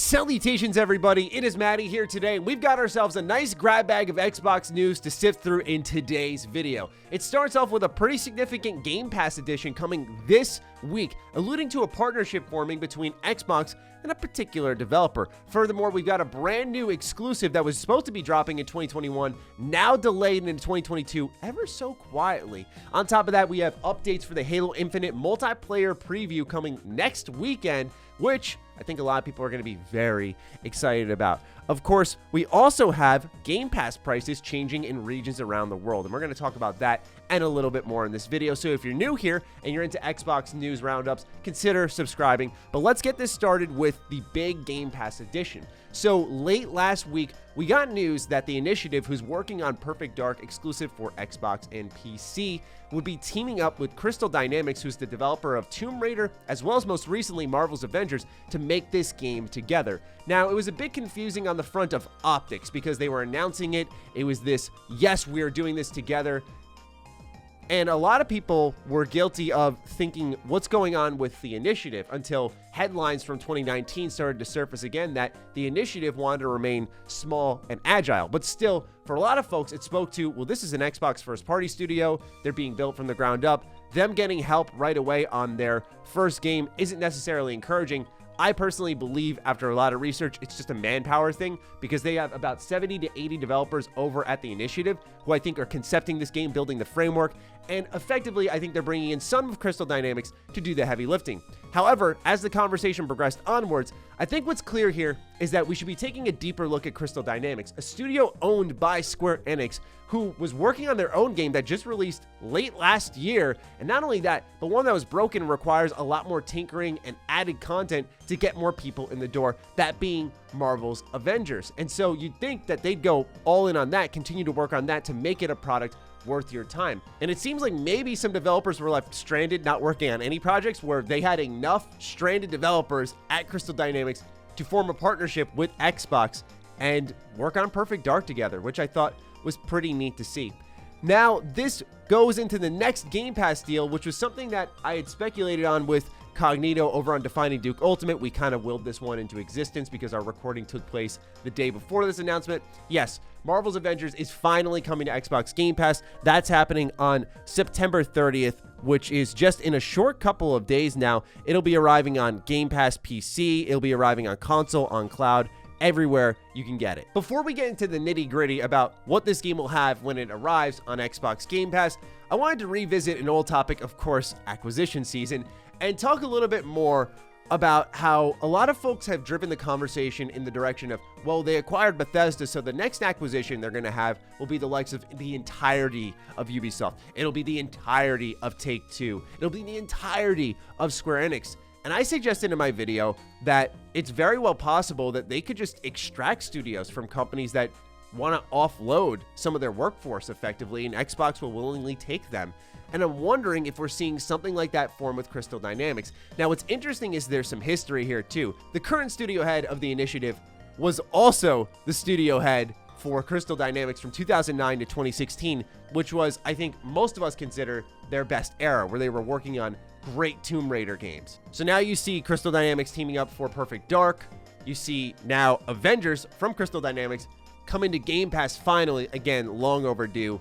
Salutations everybody, it is Matty here today, and we've got ourselves a nice grab bag of Xbox news to sift through in today's video. It starts off with a pretty significant Game Pass edition coming this week, alluding to a partnership forming between Xbox and a particular developer. Furthermore, we've got a brand new exclusive that was supposed to be dropping in 2021, now delayed into 2022 ever so quietly. On top of that, we have updates for the Halo Infinite multiplayer preview coming next weekend, which I think a lot of people are going to be very excited about. Of course, we also have Game Pass prices changing in regions around the world, and we're going to talk about that and a little bit more in this video. So if you're new here and you're into Xbox news roundups, consider subscribing. But let's get this started with the big Game Pass edition. So late last week, we got news that the initiative, who's working on Perfect Dark exclusive for Xbox and PC, would be teaming up with Crystal Dynamics, who's the developer of Tomb Raider, as well as most recently Marvel's Avengers, to make this game together. Now, it was a bit confusing on the front of optics because they were announcing it. It was this, yes, we are doing this together. And a lot of people were guilty of thinking, what's going on with the initiative, until headlines from 2019 started to surface again that the initiative wanted to remain small and agile. But still, for a lot of folks, it spoke to, well, this is an Xbox first-party studio. They're being built from the ground up. Them getting help right away on their first game isn't necessarily encouraging. I personally believe, after a lot of research, it's just a manpower thing, because they have about 70 to 80 developers over at the initiative who I think are concepting this game, building the framework, and effectively I think they're bringing in some of Crystal Dynamics to do the heavy lifting. However, as the conversation progressed onwards, I think what's clear here is that we should be taking a deeper look at Crystal Dynamics, a studio owned by Square Enix, who was working on their own game that just released late last year. And not only that, but one that was broken and requires a lot more tinkering and added content to get more people in the door, that being Marvel's Avengers. And so you'd think that they'd go all in on that, continue to work on that to make it a product worth your time. And it seems like maybe some developers were left stranded, not working on any projects, where they had enough stranded developers at Crystal Dynamics to form a partnership with Xbox and work on Perfect Dark together, which I thought was pretty neat to see. Now, this goes into the next Game Pass deal, which was something that I had speculated on with Cognito over on Defining Duke Ultimate. We kind of willed this one into existence because our recording took place the day before this announcement. Yes, Marvel's Avengers is finally coming to Xbox Game Pass. That's happening on September 30th, which is just in a short couple of days now. It'll be arriving on Game Pass PC. It'll be arriving on console, on cloud, everywhere you can get it. Before we get into the nitty-gritty about what this game will have when it arrives on Xbox Game Pass, I wanted to revisit an old topic, of course, acquisition season, and talk a little bit more about how a lot of folks have driven the conversation in the direction of, well, they acquired Bethesda, so the next acquisition they're going to have will be the likes of the entirety of Ubisoft. It'll be the entirety of Take-Two. It'll be the entirety of Square Enix. And I suggested in my video that it's very well possible that they could just extract studios from companies that want to offload some of their workforce effectively, and Xbox will willingly take them. And I'm wondering if we're seeing something like that form with Crystal Dynamics. Now, what's interesting is there's some history here too. The current studio head of the initiative was also the studio head for Crystal Dynamics from 2009 to 2016, which was, I think, most of us consider their best era, where they were working on great Tomb Raider games. So now you see Crystal Dynamics teaming up for Perfect Dark. You see now Avengers from Crystal Dynamics coming to Game Pass finally, again, long overdue.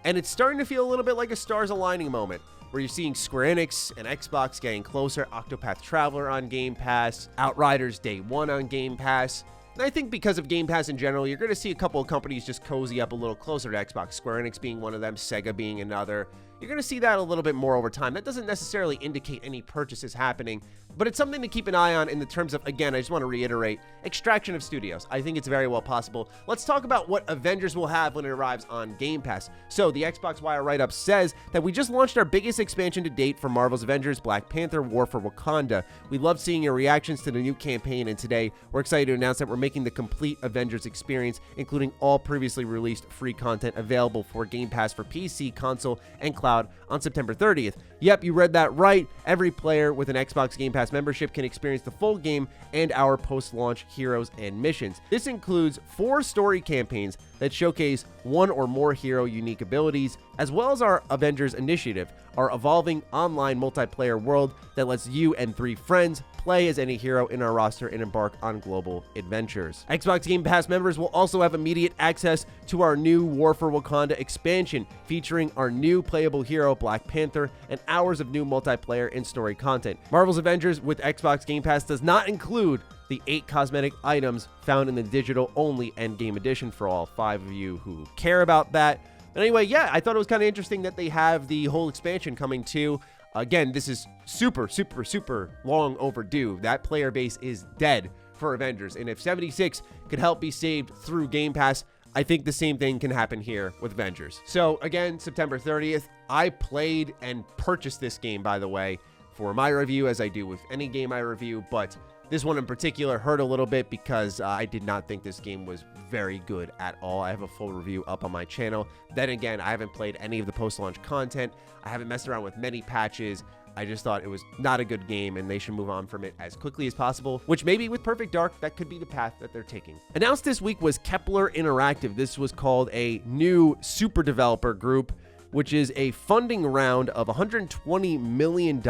And it's starting to feel a little bit like a stars aligning moment, where you're seeing Square Enix and Xbox getting closer, Octopath Traveler on Game Pass, Outriders Day 1 on Game Pass. And I think because of Game Pass in general, you're going to see a couple of companies just cozy up a little closer to Xbox, Square Enix being one of them, Sega being another. You're going to see that a little bit more over time. That doesn't necessarily indicate any purchases happening, but it's something to keep an eye on in the terms of, again, I just want to reiterate, extraction of studios. I think it's very well possible. Let's talk about what Avengers will have when it arrives on Game Pass. So the Xbox Wire write-up says that we just launched our biggest expansion to date for Marvel's Avengers, Black Panther, War for Wakanda. We love seeing your reactions to the new campaign, and today we're excited to announce that we're making the complete Avengers experience, including all previously released free content available for Game Pass for PC, console, and cloud on September 30th. Yep, you read that right. Every player with an Xbox Game Pass membership can experience the full game and our post-launch heroes and missions. This includes 4 story campaigns that showcase one or more hero unique abilities, as well as our Avengers initiative, our evolving online multiplayer world that lets you and 3 friends play as any hero in our roster and embark on global adventures. Xbox Game Pass members will also have immediate access to our new War for Wakanda expansion, featuring our new playable hero Black Panther and hours of new multiplayer and story content. Marvel's Avengers with Xbox Game Pass does not include the 8 cosmetic items found in the digital-only Endgame edition for all 5 of you who care about that. But anyway, yeah, I thought it was kind of interesting that they have the whole expansion coming too. Again, this is super long overdue. That player base is dead for Avengers, and if 76 could help be saved through Game Pass, I think the same thing can happen here with Avengers. So again, September 30th, I played and purchased this game, by the way, for my review, as I do with any game I review, but this one in particular hurt a little bit because I did not think this game was very good at all. I have a full review up on my channel. Then again, I haven't played any of the post-launch content. I haven't messed around with many patches. I just thought it was not a good game and they should move on from it as quickly as possible, which maybe with Perfect Dark, that could be the path that they're taking. Announced this week was Kepler Interactive. This was called a new super developer group, which is a funding round of $120 million.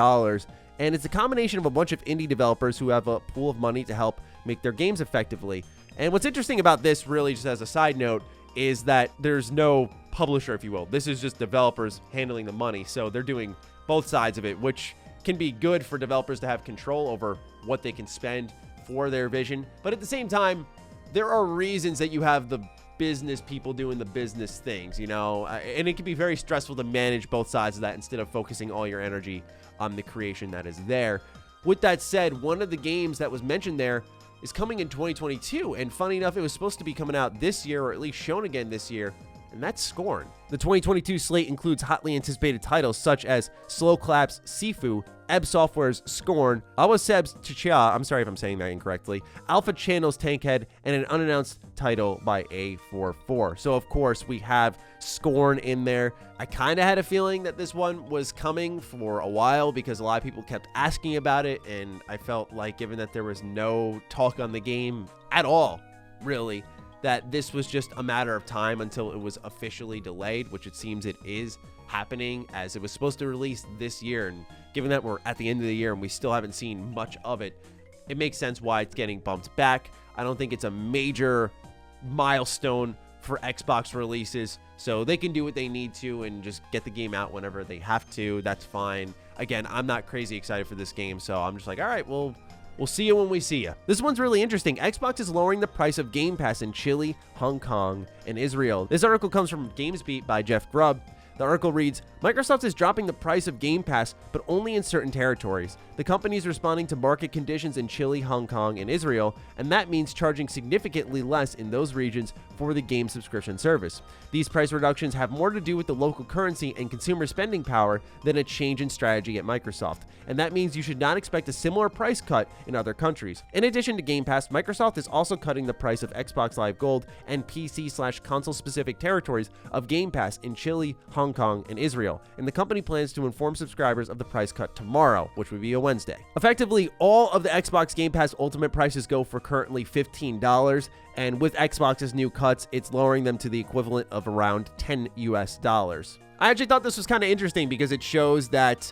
And it's a combination of a bunch of indie developers who have a pool of money to help make their games effectively. And what's interesting about this, really just as a side note, is that there's no publisher, if you will. This is just developers handling the money. So they're doing both sides of it, which can be good for developers to have control over what they can spend for their vision. But at the same time, there are reasons that you have the business people doing the business things, you know, and it can be very stressful to manage both sides of that instead of focusing all your energy on the creation that is there. With that said, one of the games that was mentioned there is coming in 2022, and funny enough, it was supposed to be coming out this year, or at least shown again this year, and that's Scorn. The 2022 slate includes hotly anticipated titles such as Slow Clap's Sifu, Ebb Software's Scorn, Awaseb's Tchia, I'm sorry if I'm saying that incorrectly, Alpha Channel's Tankhead, and an unannounced title by A44. So of course we have Scorn in there. I kind of had a feeling that this one was coming for a while because a lot of people kept asking about it, and I felt like, given that there was no talk on the game at all, really, that this was just a matter of time until it was officially delayed, which it seems it is happening, as it was supposed to release this year. And given that we're at the end of the year and we still haven't seen much of it, it makes sense why it's getting bumped back. I don't think it's a major milestone for Xbox releases, so they can do what they need to and just get the game out whenever they have to. That's fine. Again, I'm not crazy excited for this game, so I'm just like, all right, well, we'll see you when we see you. This one's really interesting. Xbox is lowering the price of Game Pass in Chile, Hong Kong, and Israel. This article comes from GamesBeat by Jeff Grubb. The article reads, Microsoft is dropping the price of Game Pass, but only in certain territories. The company is responding to market conditions in Chile, Hong Kong, and Israel, and that means charging significantly less in those regions for the game subscription service. These price reductions have more to do with the local currency and consumer spending power than a change in strategy at Microsoft, and that means you should not expect a similar price cut in other countries. In addition to Game Pass, Microsoft is also cutting the price of Xbox Live Gold and PC/console-specific territories of Game Pass in Chile, Hong Kong, and Israel, and the company plans to inform subscribers of the price cut tomorrow, which would be a Wednesday. Effectively, all of the Xbox Game Pass Ultimate prices go for currently $15, and with Xbox's new cuts, it's lowering them to the equivalent of around $10 US. I actually thought this was kind of interesting because it shows that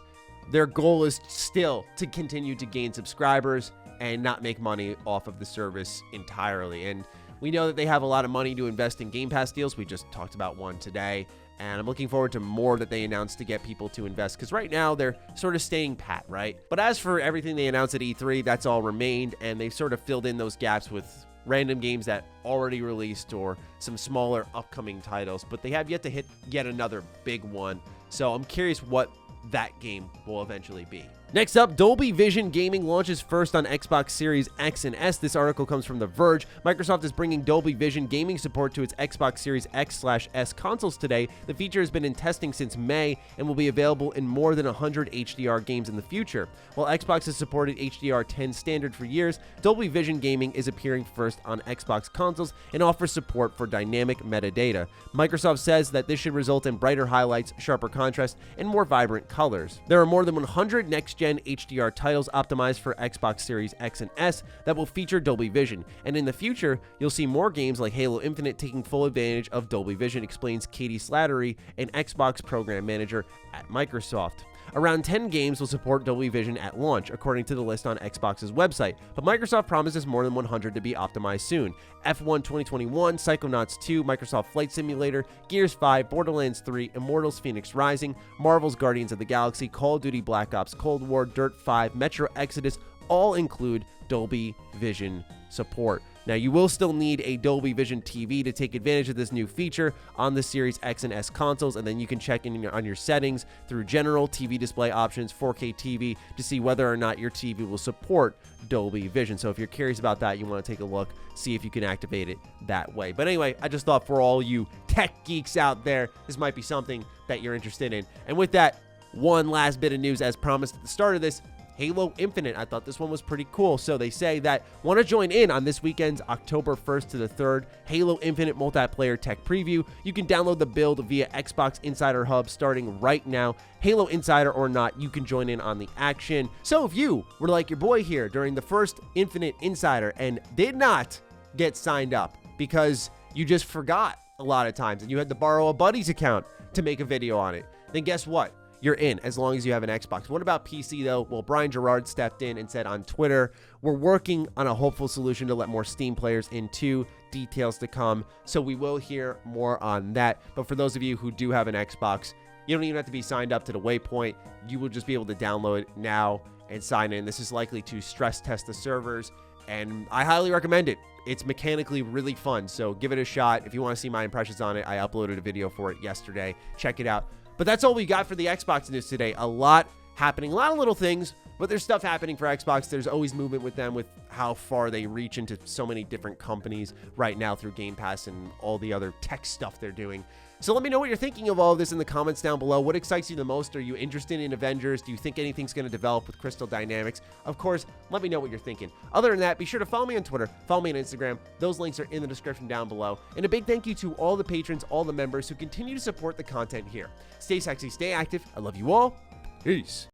their goal is still to continue to gain subscribers and not make money off of the service entirely. And we know that they have a lot of money to invest in Game Pass deals. We just talked about one today, and I'm looking forward to more that they announce to get people to invest, because right now they're sort of staying pat, right? But as for everything they announced at E3, that's all remained, and they've sort of filled in those gaps with random games that already released or some smaller upcoming titles, but they have yet to hit yet another big one. So I'm curious what that game will eventually be. Next up, Dolby Vision Gaming launches first on Xbox Series X and S. This article comes from The Verge. Microsoft is bringing Dolby Vision gaming support to its Xbox Series X/S consoles today. The feature has been in testing since May and will be available in more than 100 HDR games in the future. While Xbox has supported HDR10 standard for years, Dolby Vision Gaming is appearing first on Xbox consoles and offers support for dynamic metadata. Microsoft says that this should result in brighter highlights, sharper contrast, and more vibrant colors. There are more than 100 next next-gen HDR titles optimized for Xbox Series X and S that will feature Dolby Vision. And in the future, you'll see more games like Halo Infinite taking full advantage of Dolby Vision, explains Katie Slattery, an Xbox program manager at Microsoft. Around 10 games will support Dolby Vision at launch, according to the list on Xbox's website, but Microsoft promises more than 100 to be optimized soon. F1 2021, Psychonauts 2, Microsoft Flight Simulator, Gears 5, Borderlands 3, Immortals Phoenix Rising, Marvel's Guardians of the Galaxy, Call of Duty Black Ops Cold War, Dirt 5, Metro Exodus all include Dolby Vision support. Now, you will still need a Dolby Vision TV to take advantage of this new feature on the Series X and S consoles, and then you can check in on your settings through general TV display options, 4K TV, to see whether or not your TV will support Dolby Vision. So if you're curious about that, you want to take a look, see if you can activate it that way. But anyway, I just thought for all you tech geeks out there, this might be something that you're interested in. And with that, one last bit of news as promised at the start of this, Halo Infinite. I thought this one was pretty cool. So they say that want to join in on this weekend's October 1st to the 3rd Halo Infinite multiplayer tech preview. You can download the build via Xbox Insider Hub starting right now. Halo Insider or not, you can join in on the action. So if you were like your boy here during the first Infinite Insider and did not get signed up because you just forgot a lot of times and you had to borrow a buddy's account to make a video on it, then guess what? You're in as long as you have an Xbox. What about PC though? Well, Brian Gerard stepped in and said on Twitter, we're working on a hopeful solution to let more Steam players in too. Details to come. So we will hear more on that. But for those of you who do have an Xbox, you don't even have to be signed up to the Waypoint. You will just be able to download it now and sign in. This is likely to stress test the servers, and I highly recommend it. It's mechanically really fun, so give it a shot. If you want to see my impressions on it, I uploaded a video for it yesterday. Check it out. But that's all we got for the Xbox news today. A lot happening, a lot of little things, but there's stuff happening for Xbox. There's always movement with them, with how far they reach into so many different companies right now through Game Pass and all the other tech stuff they're doing. So let me know what you're thinking of all of this in the comments down below. What excites you the most? Are you interested in Avengers? Do you think anything's going to develop with Crystal Dynamics? Of course, let me know what you're thinking. Other than that, be sure to follow me on Twitter, follow me on Instagram. Those links are in the description down below. And a big thank you to all the patrons, all the members who continue to support the content here. Stay sexy, stay active. I love you all. Peace.